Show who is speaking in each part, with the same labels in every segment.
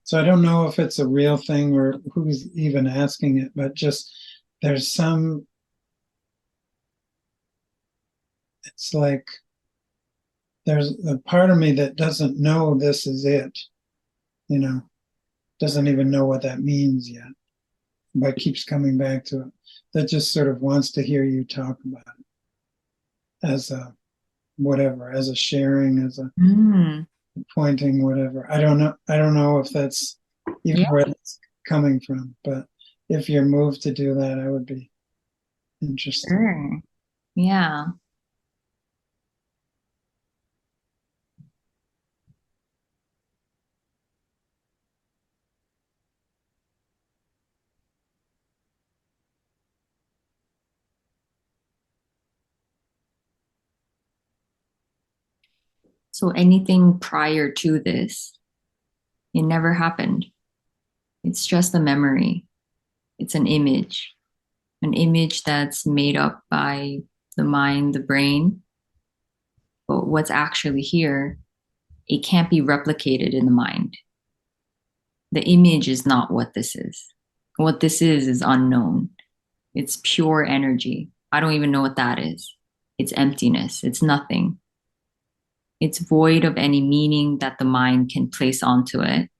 Speaker 1: So I don't know if it's a real thing or who's even asking it, but just there's some, it's like there's a part of me that doesn't know this is it, you know, doesn't even know what that means yet, but keeps coming back to it. That just sort of wants to hear you talk about it as a whatever, as a sharing, as a
Speaker 2: Mm,
Speaker 1: pointing, whatever. I don't know. I don't know if that's even
Speaker 2: yeah.
Speaker 1: where it's coming from, but if you're moved to do that, I would be interested.
Speaker 2: Sure. Yeah. So anything prior to this, it never happened. It's just a memory. It's an image that's made up by the mind, the brain. But what's actually here, it can't be replicated in the mind. The image is not what this is. What this is unknown. It's pure energy. I don't even know what that is. It's emptiness. It's nothing. It's void of any meaning that the mind can place onto it.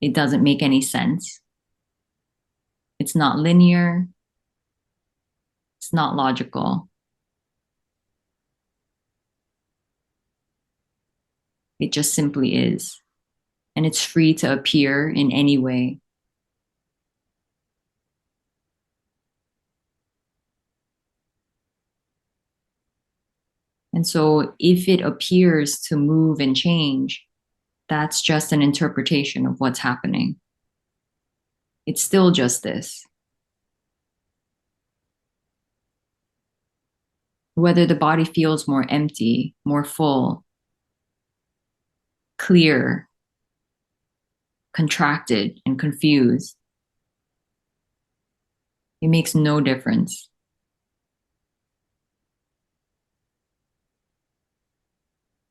Speaker 2: It doesn't make any sense. It's not linear. It's not logical. It just simply is. And it's free to appear in any way. And so if it appears to move and change, that's just an interpretation of what's happening. It's still just this. Whether the body feels more empty, more full, clear, contracted, and confused, it makes no difference.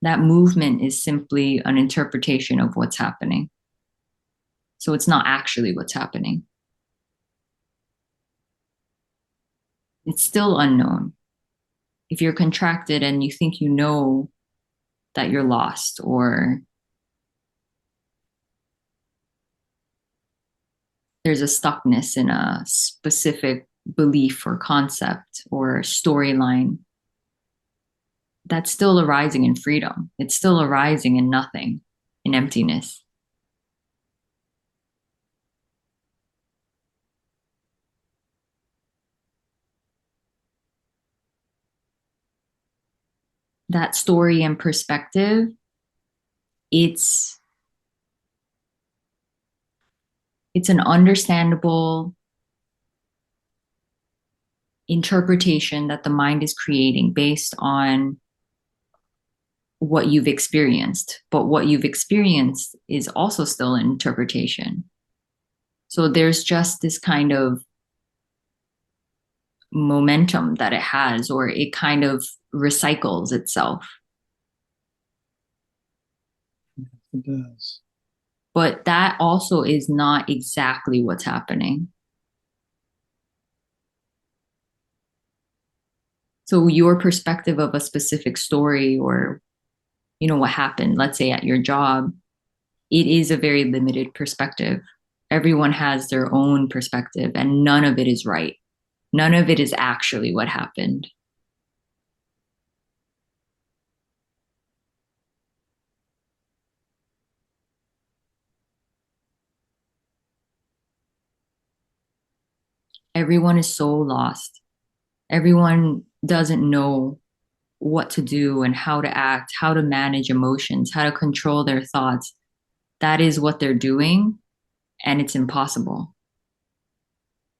Speaker 2: That movement is simply an interpretation of what's happening. So it's not actually what's happening. It's still unknown. If you're contracted and you think you know that you're lost, or there's a stuckness in a specific belief or concept or storyline, that's still arising in freedom. It's still arising in nothing, in emptiness. That story and perspective, it's it's an understandable interpretation that the mind is creating based on what you've experienced. But what you've experienced is also still an interpretation. So there's just this kind of momentum that it has, or it kind of recycles itself.
Speaker 1: It does.
Speaker 2: But that also is not exactly what's happening. So your perspective of a specific story, or what happened, let's say at your job, it is a very limited perspective. Everyone has their own perspective, and none of it is right. None of it is actually what happened. Everyone is so lost. Everyone doesn't know what to do and how to act, how to manage emotions, how to control their thoughts. That is what they're doing, and it's impossible.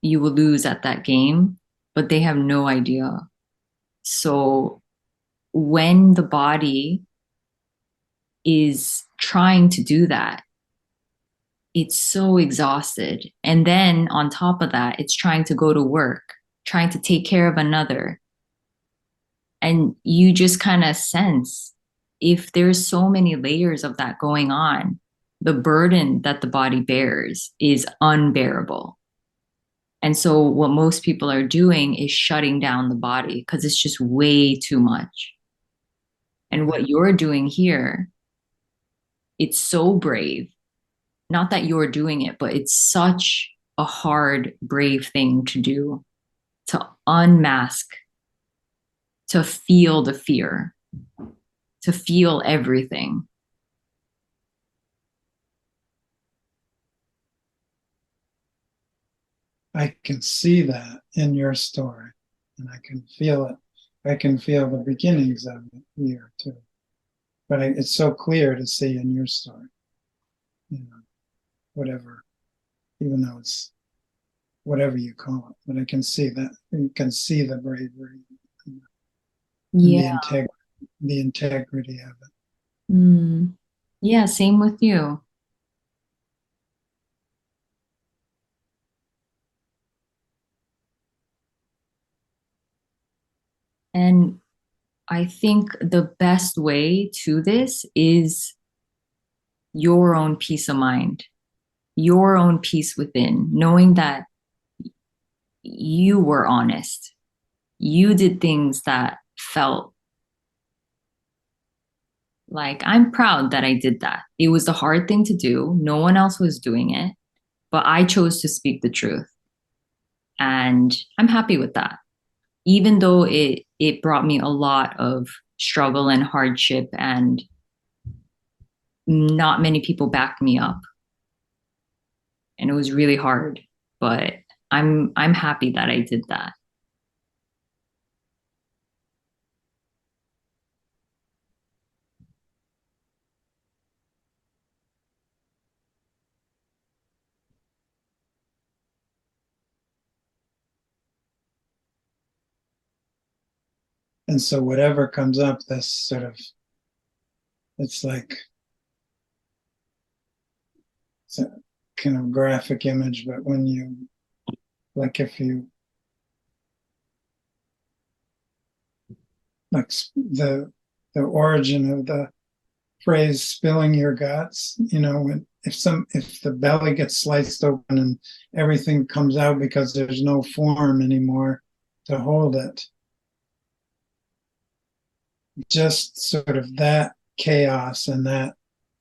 Speaker 2: You will lose at that game, but they have no idea. So when the body is trying to do that, it's so exhausted. And then on top of that, it's trying to go to work, trying to take care of another. And you just kind of sense if there's so many layers of that going on, the burden that the body bears is unbearable. And so, what most people are doing is shutting down the body because it's just way too much. And what you're doing here, it's so brave. Not that you're doing it, but it's such a hard, brave thing to do, to unmask, to feel the fear, to feel everything.
Speaker 1: I can see that in your story, and I can feel it. I can feel the beginnings of it here too. But it's so clear to see in your story, you know, whatever, even though it's whatever you call it. But I can see that. You can see the bravery and
Speaker 2: Yeah.
Speaker 1: the integrity of it.
Speaker 2: Mm. Yeah, same with you. And I think the best way to this is your own peace of mind, your own peace within, knowing that you were honest. You did things that felt like I'm proud that I did that. It was the hard thing to do. No one else was doing it, but I chose to speak the truth. And I'm happy with that. Even though it brought me a lot of struggle and hardship and not many people backed me up. And it was really hard, but I'm happy that I did that.
Speaker 1: And so whatever comes up, this sort of, it's like it's a kind of graphic image, but when you, like if you, like the origin of the phrase spilling your guts, you know, when if the belly gets sliced open and everything comes out because there's no form anymore to hold it, just sort of that chaos and that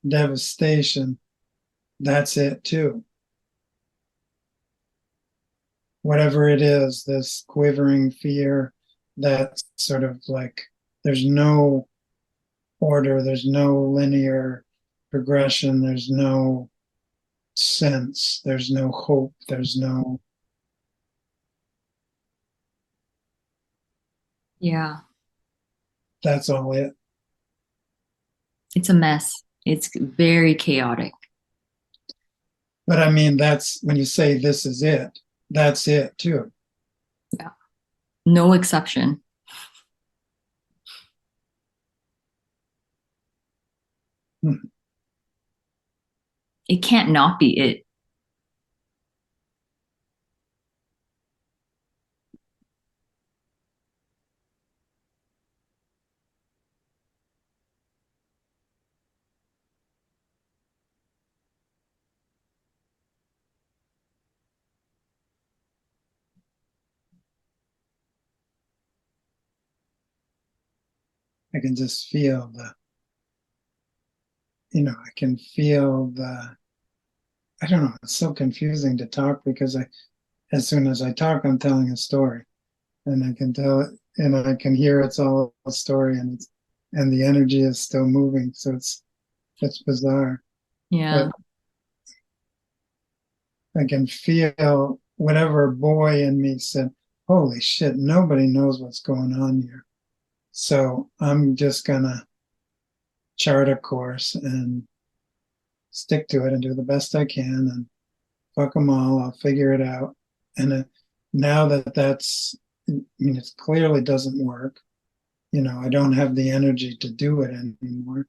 Speaker 1: devastation, that's it too. Whatever it is, this quivering fear, that sort of like there's no order, there's no linear progression, there's no sense, there's no hope, there's no,
Speaker 2: Yeah.
Speaker 1: that's all it.
Speaker 2: It's a mess. It's very chaotic.
Speaker 1: But I mean, that's when you say this is it, that's it too.
Speaker 2: Yeah. No exception.
Speaker 1: Hmm.
Speaker 2: It can't not be it.
Speaker 1: I can just feel the, I can feel the, I don't know, it's so confusing to talk because as soon as I talk, I'm telling a story and I can tell it and I can hear it's all a story and the energy is still moving. So it's bizarre,
Speaker 2: Yeah.
Speaker 1: but I can feel whatever boy in me said, holy shit, nobody knows what's going on here. So I'm just gonna chart a course and stick to it and do the best I can and fuck them all. I'll figure it out. And now that I mean, it clearly doesn't work. I don't have the energy to do it anymore.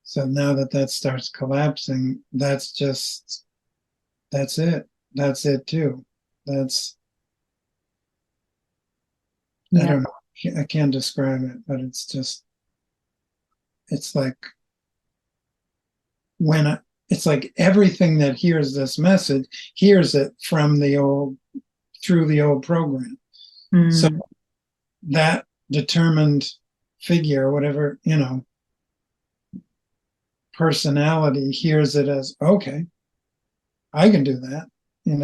Speaker 1: So now that starts collapsing, that's it. That's it too. That's, I
Speaker 2: Yeah.
Speaker 1: don't know. I can't describe it, but it's like when it's like everything that hears this message hears it from the old, through the old program. So
Speaker 2: Mm,
Speaker 1: that determined figure, whatever, personality hears it as, okay, I can do that, and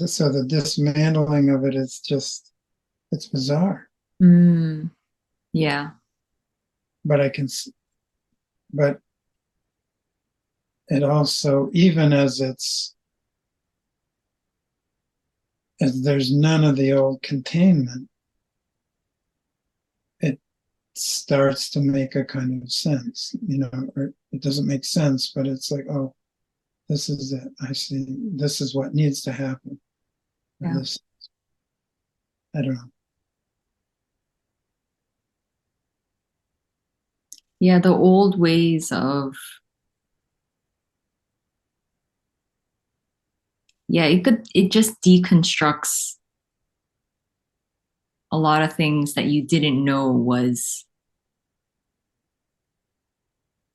Speaker 1: so the dismantling of it is just, it's bizarre.
Speaker 2: mm, yeah.
Speaker 1: But but it also, even as there's none of the old containment, it starts to make a kind of sense, or it doesn't make sense, but it's like, oh, this is it. I see. This is what needs to happen.
Speaker 2: Yeah.
Speaker 1: This, I don't know.
Speaker 2: Yeah, the old ways of, yeah, it just deconstructs a lot of things that you didn't know was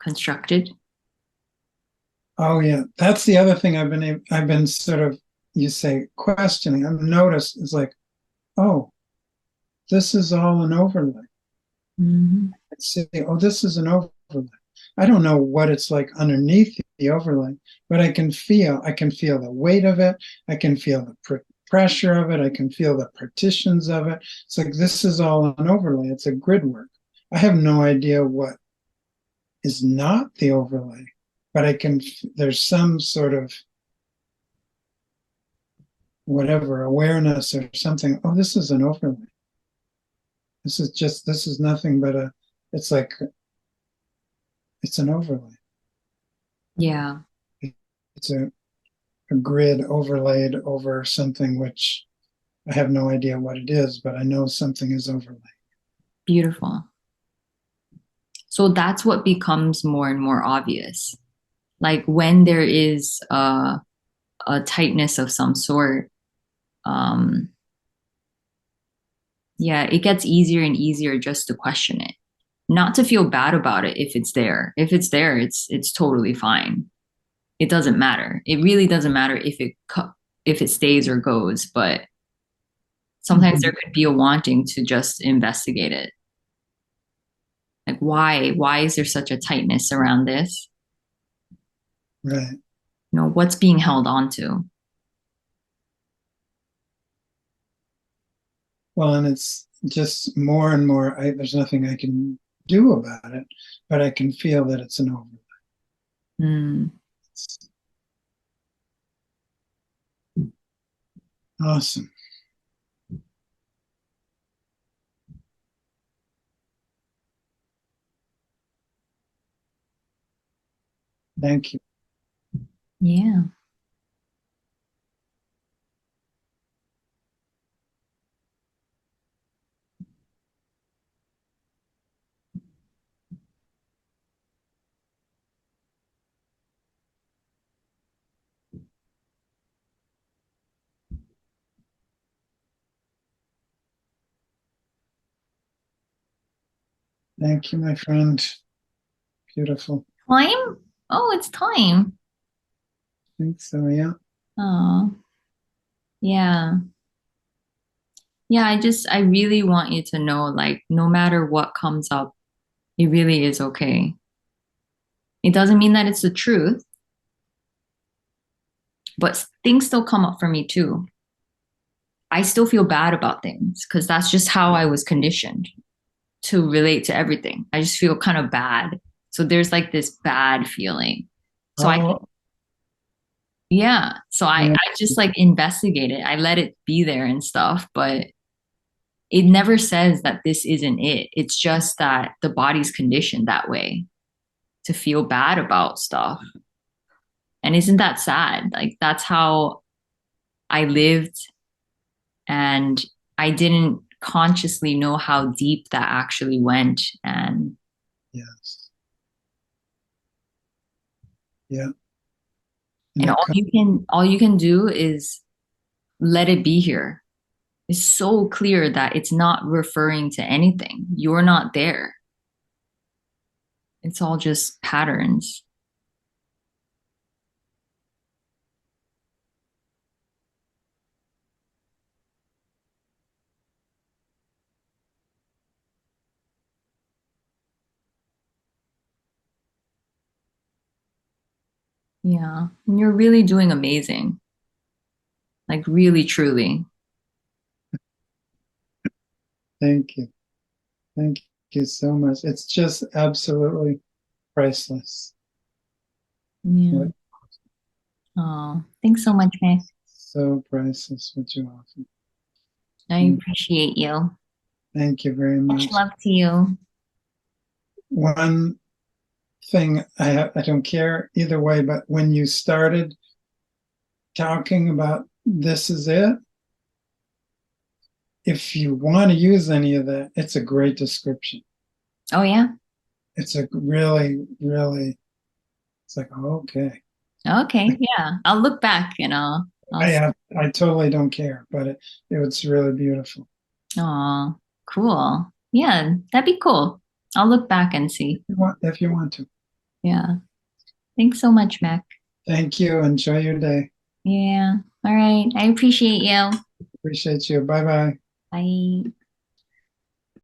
Speaker 2: constructed.
Speaker 1: Oh yeah, that's the other thing I've been sort of, you say, questioning. I've noticed is like, oh, this is all an overlay.
Speaker 2: Hmm.
Speaker 1: I say, oh, this is an overlay. I don't know what it's like underneath the overlay, but I can feel the weight of it. I can feel the pressure of it. I can feel the partitions of it. It's like, this is all an overlay. It's a grid work. I have no idea what is not the overlay, but there's some sort of whatever awareness or something. Oh, this is an overlay. This is nothing but it's like, it's an overlay.
Speaker 2: Yeah.
Speaker 1: It's a grid overlaid over something which I have no idea what it is, but I know something is overlaid.
Speaker 2: Beautiful. So that's what becomes more and more obvious. Like when there is a tightness of some sort, um, yeah, it gets easier and easier just to question it. Not to feel bad about it if it's there. If it's there, it's totally fine. It doesn't matter. It really doesn't matter if it stays or goes, but sometimes
Speaker 1: Mm-hmm.
Speaker 2: there could be a wanting to just investigate it. Like why is there such a tightness around this?
Speaker 1: Right.
Speaker 2: What's being held on to?
Speaker 1: Well, and it's just more and more, there's nothing I can do about it, but I can feel that it's an overlay.
Speaker 2: Mm,
Speaker 1: It's awesome. Thank you.
Speaker 2: yeah.
Speaker 1: Thank you, my friend. Beautiful.
Speaker 2: Time? Oh, it's time.
Speaker 1: I think so, yeah.
Speaker 2: Oh, yeah. Yeah, I really want you to know, like, no matter what comes up, it really is okay. It doesn't mean that it's the truth, but things still come up for me too. I still feel bad about things because that's just how I was conditioned to relate to everything. I just feel kind of bad. So there's like this bad feeling. So
Speaker 1: Oh,
Speaker 2: yeah. So
Speaker 1: yeah.
Speaker 2: I just like investigate it. I let it be there and stuff, but it never says that this isn't it. It's just that the body's conditioned that way to feel bad about stuff. And isn't that sad? Like that's how I lived, and I didn't consciously know how deep that actually went. And
Speaker 1: Yes. Yeah. And
Speaker 2: and
Speaker 1: it
Speaker 2: all you can do is let it be here. It's so clear that it's not referring to anything. You're not there. It's all just patterns. Yeah. And you're really doing amazing. Like really, truly.
Speaker 1: Thank you. Thank you so much. It's just absolutely priceless.
Speaker 2: Yeah.
Speaker 1: What
Speaker 2: Oh, thanks so much, Meg.
Speaker 1: so priceless what you offer.
Speaker 2: I
Speaker 1: Mm,
Speaker 2: appreciate you.
Speaker 1: thank you very
Speaker 2: Much
Speaker 1: much.
Speaker 2: love to you.
Speaker 1: One thing I don't care either way, but when you started talking about this is it, if you want to use any of that, it's a great description.
Speaker 2: Oh, yeah.
Speaker 1: It's a really, really, it's like, okay.
Speaker 2: Okay. Yeah. I'll look back and I'll see.
Speaker 1: I totally don't care, but it was really beautiful.
Speaker 2: Oh, cool. Yeah, that'd be cool. I'll look back and see.
Speaker 1: If you want to.
Speaker 2: Yeah. Thanks so much, Mac.
Speaker 1: Thank you. Enjoy your day.
Speaker 2: Yeah. All right. I appreciate you.
Speaker 1: Appreciate you. Bye bye.
Speaker 2: Bye.